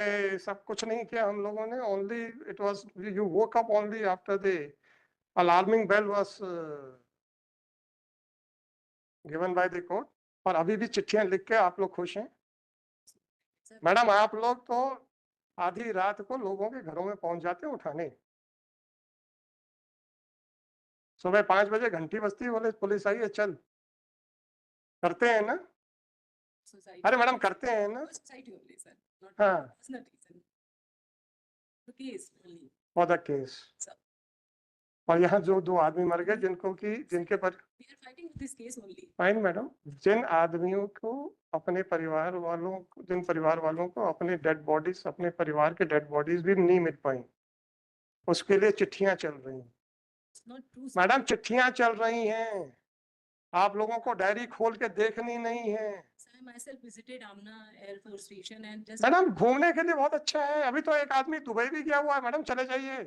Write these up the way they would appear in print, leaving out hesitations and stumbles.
सब कुछ नहीं किया हम लोगों ने, only it was you woke up only after the alarming bell was given by the court. और अभी भी चिट्ठियां लिख के आप लोग खुश हैं मैडम? आप लोग तो आधी रात को लोगों के घरों में पहुंच जाते हैं उठाने। सुबह 5 बजे घंटी बजती है, बोले पुलिस आई है चल। करते हैं ना? अरे मैडम करते हैं ना? हाँ, फॉर द केस। और यहाँ जो 2 आदमी मर गए जिनके पर फाइन मैडम, जिन आदमियों को अपने परिवार वालों जिन परिवार वालों को अपने डेड बॉडीज, अपने परिवार के डेड बॉडीज भी नहीं मिल पाई, उसके लिए चिट्ठियां चल रही हैं मैडम, चिट्ठियां चल रही हैं। आप लोगों को डायरी खोल के देखनी नहीं है मैडम। घूमने के लिए बहुत अच्छा है। अभी तो एक आदमी दुबई भी गया हुआ है मैडम, चले जाइए।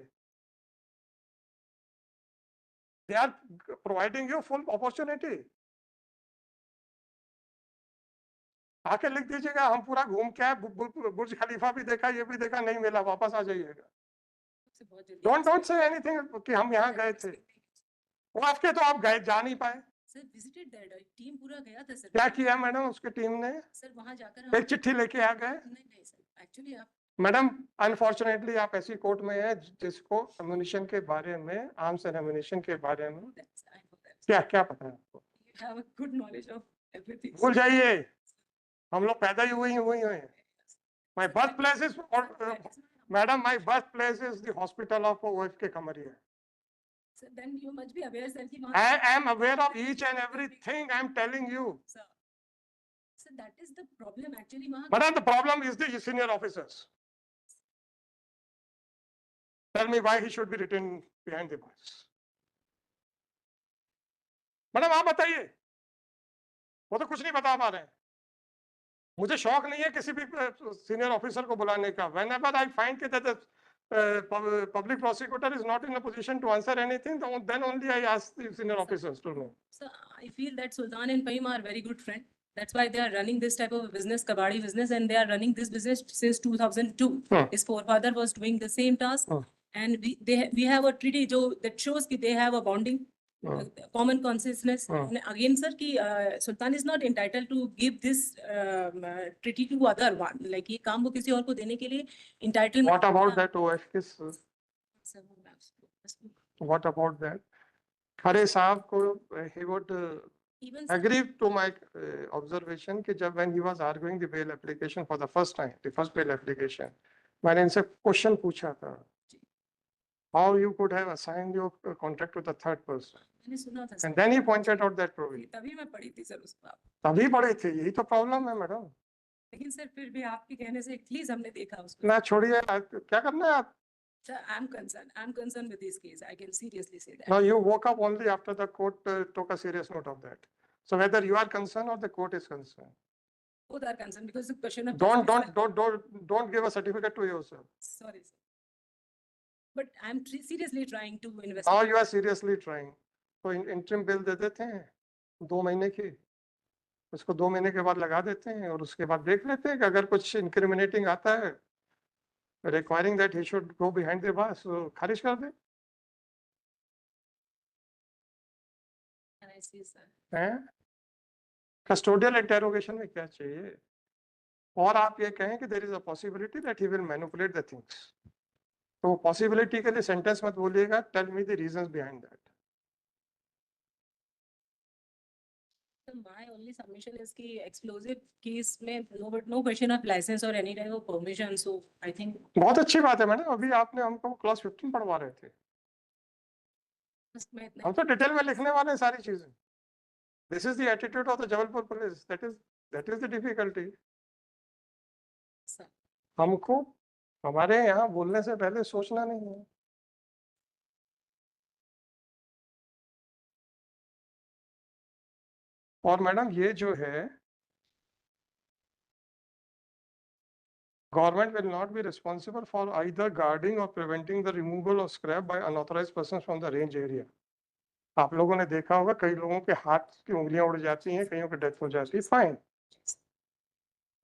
They are providing you full opportunity. आके लिख दीजिएगा हम पूरा घूम के आए, बुर्ज खलीफा भी देखा, ये भी देखा, नहीं मिला, वापस आ जाइएगा। डोंट से एनीथिंग कि हम यहाँ गए थे। वो आपके तो आप गए, जा नहीं पाए। सर विजिटेड दैट, टीम पूरा गया था सर। क्या किया मैडम उसकी टीम ने? सर वहां जाकर एक चिट्ठी लेके आ गए? नहीं सर, एक्चुअली आप मैडम अनफॉर्चुनेटली आप ऐसी कोर्ट में है जिसको एम्युनिशन के बारे में, आर्म्स एंड एम्युनिशन के बारे में क्या क्या पता है आपको? Have a good knowledge of everything. भूल जाइए, हम लोग पैदा ही हुए हैं। My birth place is madam, my birth place is the hospital of OFK कमरिया। Sir, then you must be aware, sir, कि I am aware of each and everything I am telling you. Sir, that is the problem actually. But the problem is the senior officers. Tell me why he should be written behind the bars. Madam आप बताइए, वो तो कुछ नहीं बता पा रहे हैं। मुझे शौक नहीं है किसी भी सीनियर ऑफिसर को बुलाने का। Whenever I find that the public prosecutor is not in a position to answer anything, then only I ask the senior officers to know. So I feel that Sultan and Paim are very good friends. That's why they are running this type of business, kabadi business, and they are running this business since 2002. His forefather was doing the same task, and we have a treaty that shows that they have a bonding. Common consciousness. And again, sir, ki Sultan is not entitled to give this treaty to other one. Like ये काम वो किसी और को देने के लिए entitlement. What about that OFK? What about that? खरे साहब को he would agree to my observation कि जब when he was arguing the bail application for the first time, the first bail application, मैंने इनसे क्वेश्चन पूछा था, how you could have assigned your contract to the third person. And then he pointed out that provision. तभी मैं पढ़ी थी sir उसको। तभी पढ़े थे, यही तो प्रॉब्लम है मैडम। लेकिन सर फिर भी आपके कहने से एटलीस्ट हमने देखा उसको। ना छोड़िए, क्या करना है आप? Sir, I'm concerned with this case. I can seriously say that. No, you woke up only after the court took a serious note of that. So whether you are concerned or the court is concerned. Both are concerned because the question of don't give a certificate to yourself. Sorry, sir. But I'm seriously trying to investigate. How you are seriously trying? तो interim bill दे देते हैं 2 महीने की, उसको 2 महीने के बाद लगा देते हैं और उसके बाद देख लेते हैं कि अगर कुछ इंक्रिमिनेटिंग आता है requiring that he should go behind the bars, तो खारिज कर दे। कस्टोडियल इंटेरोगेशन में क्या चाहिए? और आप ये कहें कि there is a possibility that he will manipulate the things, तो पॉसिबिलिटी के लिए सेंटेंस मत बोलिएगा, tell me the reasons behind that. My only submission is कि explosive case में no question of license or any type of permission, so I think बहुत अच्छी बात है मैडम, अभी आपने हमको क्लास 15 पढ़वा रहे थे, हम तो डिटेल में लिखने वाले हैं सारी चीजें। This is the attitude of the Jabalpur police. That is the difficulty. हमको हमारे यहाँ बोलने से पहले सोचना नहीं है। और मैडम ये जो है, government will not be responsible for either guarding or preventing the removal of scrap by unauthorized persons from the range area. आप लोगों ने देखा होगा कई लोगों के हाथ की उंगलियां उड़ जाती हैं, कईयों की डेथ हो जाती है, fine.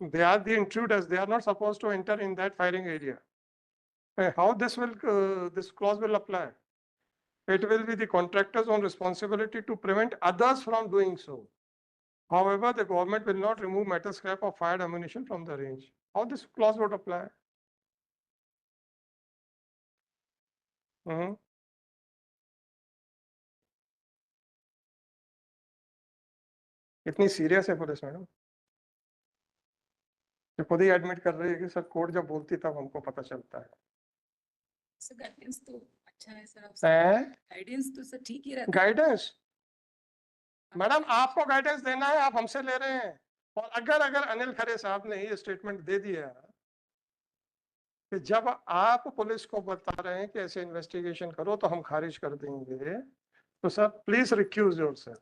They are the intruders. They are not supposed to enter in that firing area. How this clause will apply? It will be the contractor's own responsibility to prevent others from doing so. However, the government will not remove metal scrap or fired ammunition from the range. How this clause would apply? इतनी serious है police madam, तो खुद ही admit कर रही है कि sir court जब बोलती तब हमको पता चलता है। सर गाइडेंस तो अच्छा है सर, गाइडेंस तो सर ठीक ही रहता है। गाइडेंस मैडम आपको गाइडेंस देना है, आप हमसे ले रहे हैं। और अगर अनिल खरे साहब ने ये स्टेटमेंट दे दिया कि जब आप पुलिस को बता रहे हैं कि ऐसे इन्वेस्टिगेशन करो तो हम खारिज कर देंगे, तो सर प्लीज रिक्यूज योरसेल्फ।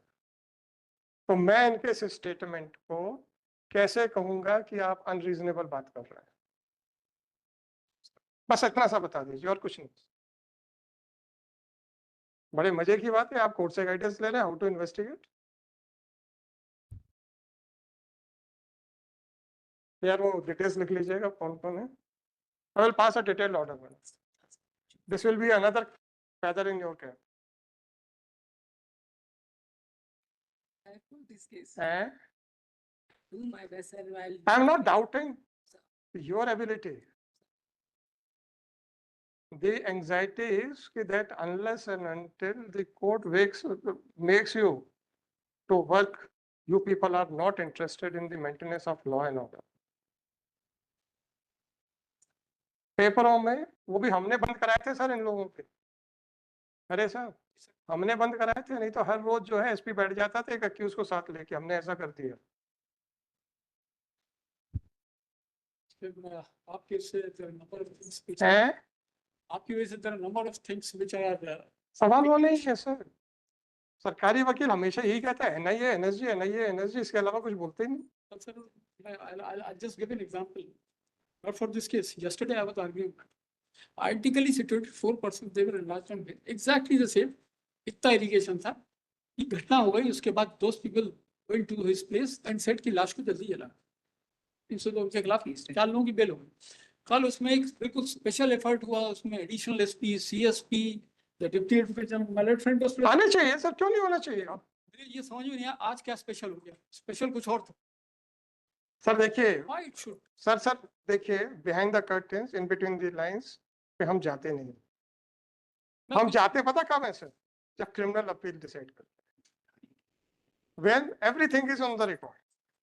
तो मैं इनके इस स्टेटमेंट को कैसे कहूंगा कि आप अनरीजनेबल बात कर रहे हैं? बस इतना सा बता दीजिए और कुछ नहीं। बड़े मजे की बात है, आप कोर्ट से गाइडेंस ले रहे हैं हाउ टू इन्वेस्टिगेट। यार वो डिटेल्स लिख लीजिएगा कौन कौन है। I will pass a detailed order, madam. This will be another feather in your cap. I put this case. Eh? Do my best, sir. I am not doubting your ability. The anxiety is that unless and until the court makes you to work, you people are not interested in the maintenance of law and order. पेपरों में वो भी हमने बंद कराए थे sir इन लोगों के। अरे साहब हमने बंद कराए थे, नहीं तो हर रोज जो है एसपी बैठ जाता था एक अक्यूज को साथ लेके, हमने ऐसा कर दिया। आपकी वजह से number of things which are सवाल वो नहीं है सर। सरकारी वकील हमेशा यही कहता है एनआईए एनएसजी एनआईए एनएसजी, इसके अलावा कुछ बोलते ही नहीं। Sir I just give an example, not for this case. Yesterday I was arguing identically situated 4 persons, they were enlarged and exactly the same. इतना irrigation था, ये घटना हो गई, उसके बाद those people went to his place and said कि लाश को जल्दी जला। 300 लोगों के खिलाफ 4 लोगों की बेल हो गई। कल उसमें एक बिल्कुल स्पेशल एफर्ट हुआ, उसमें additional SP CSP the deputy advocate general front आने चाहिए सर, क्यों नहीं होना चाहिए? मुझे ये समझ में नहीं आया आज क्या स्पेशल हो गया, स्पेशल कुछ और था। सर देखिए सर देखिए behind the curtains in between the lines पे हम जाते नहीं। हम जाते पता कब है सर? जब क्रिमिनल अपील डिसाइड करते हैं, when everything is on the record,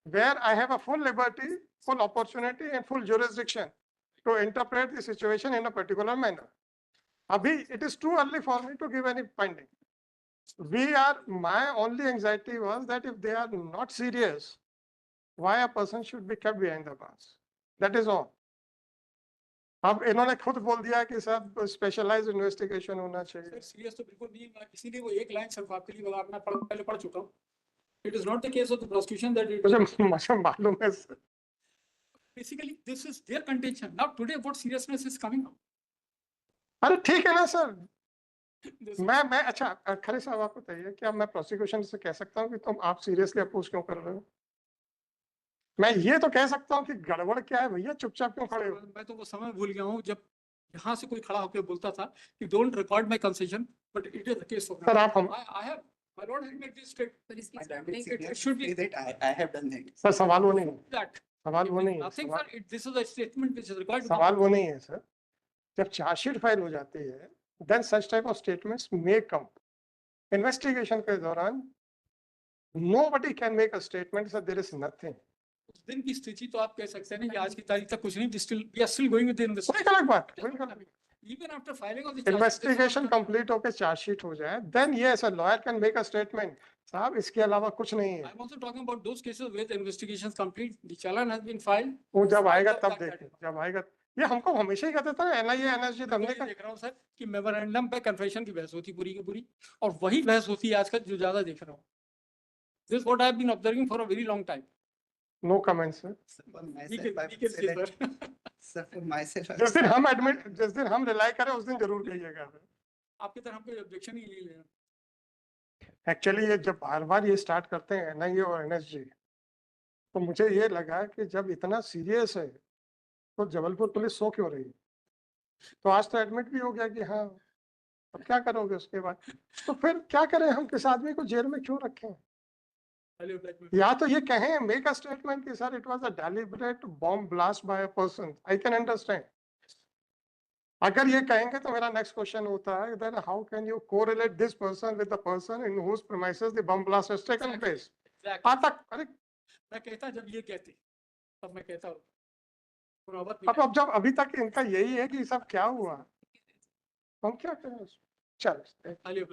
where I have a full liberty, full opportunity and full jurisdiction to interpret the situation in a particular manner. Abhi it is too early for me to give any finding. My only anxiety was that if they are not serious, why a person should be kept behind the bars? That is all. अब इन्होंने खुद बोल दिया कि सब specialised investigation होना चाहिए। Serious तो बिल्कुल नहीं, इसीलिए वो एक लाइन सिर्फ आपके लिए अपना पहले पढ़ चुका हूं। It is not the case of the prosecution that it मुझे मालूम है sir. Basically this is their contention. Now today what seriousness is coming out? अरे ठीक है ना सर, मैं अच्छा खरे साहब आप बताइए, क्या मैं प्रोसिक्यूशन से कह सकता हूँ कि तुम आप सीरियसली अपोज क्यों कर रहे हो? मैं ये तो कह सकता हूँ कि गड़बड़ क्या है भैया, चुपचाप क्यों खड़े हो? मैं तो वो समय भूल गया हूँ जब यहाँ से कोई खड़ा होकर बोलता था कि don't record my concession, but it is the case of sir आप हम I have my lord has made this state, But is it should be that I have done that. Sir सवाल वो नहीं है, that सवाल वो नहीं है, nothing sir, this is a statement which is required. सवाल वो नहीं है सर। जब चार्जशीट फाइल हो जाती है then such type of statements may come. Investigation के दौरान nobody can make a statement that there is nothing. उस दिन की स्थिति तो आप कह सकते हैं ना कि आज की तारीख तक कुछ नहीं, we are still going within this. कोई गलत बात, even after filing of the investigation complete होके चार्जशीट हो जाए then yes a lawyer can make a statement साहब, इसके अलावा कुछ नहीं है। I'm also talking about those cases where the investigation is complete, the challan has been filed. वो जब आएगा तब देखें, जब आएगा। ये हमको हमेशा ही कहते थे एनआईए एनएसजी, तो हमने देख रहा हूँ सर कि मेमोरेंडम पे कन्फेशन की बहस होती पूरी की पूरी, और वही बहस होती है आजकल जो ज्यादा देख रहा हूँ। This is what I have been observing for a very long time. No comments sir. Sir, for myself, जिस दिन हम रिलाई करें उस दिन जरूर कहिएगा। आपकी तरफ कोई ऑब्जेक्शन ही नहीं है। एक्चुअली ये जब बार बार ये स्टार्ट करते हैं एनआईए और एनएसजी, तो मुझे ये लगा कि जब इतना सीरियस है तो जबलपुर पुलिस सो क्यों रही है? तो आज तो एडमिट भी हो गया कि हाँ, अब क्या करोगे उसके बाद? तो फिर क्या करें, हम किस आदमी को जेल में क्यों रखें? या तो ये कहें, मेक अ स्टेटमेंट कि sir it was a deliberate bomb blast by a person, I can understand. अगर ये कहेंगे तो मेरा नेक्स्ट क्वेश्चन होता है then how can you correlate this person with the person in whose premises the bomb blast has taken place? आज तक अरे मैं कहता जब ये कहते तब मैं कहता अब जब अभी तक इनका यही है कि सब क्या हुआ, हम क्या करें? चलो। चलो